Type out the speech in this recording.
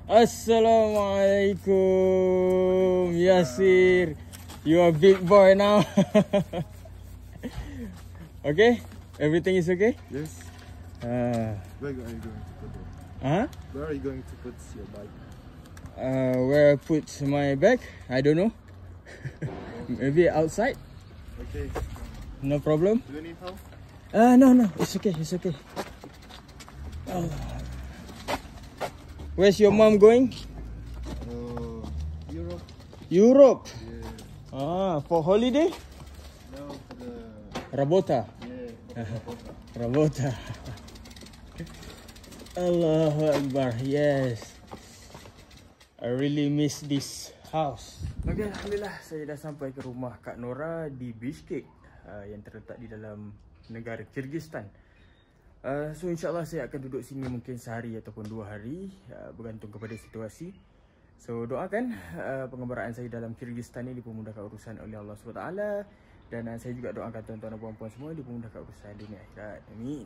Assalamualaikum, Yasir. You are big boy now. Okay? Everything is okay? Yes. Where are you going to put it? Huh? Where are you going to put your bike? Where I put my bag? I don't know. Maybe outside? Okay. No problem. Do you need help? No, it's okay, Where's your mom going? Europe? Europe. Yeah. For holiday? No, for the... Rabota. Yeah, for the Rabota. Allahu Akbar, yes. I really miss this house. Okay, Alhamdulillah saya dah sampai ke rumah Kak Nora di Bishkek yang terletak di dalam negara Kyrgyzstan. So insyaAllah saya akan duduk sini mungkin sehari ataupun 2 hari, bergantung kepada situasi. So doakan pengembaraan saya dalam Kyrgyzstan ini dipermudahkan urusan oleh Allah SWT. Dan saya juga doakan tuan-tuan dan puan-puan semua dipermudahkan urusan dunia akhirat. Amin.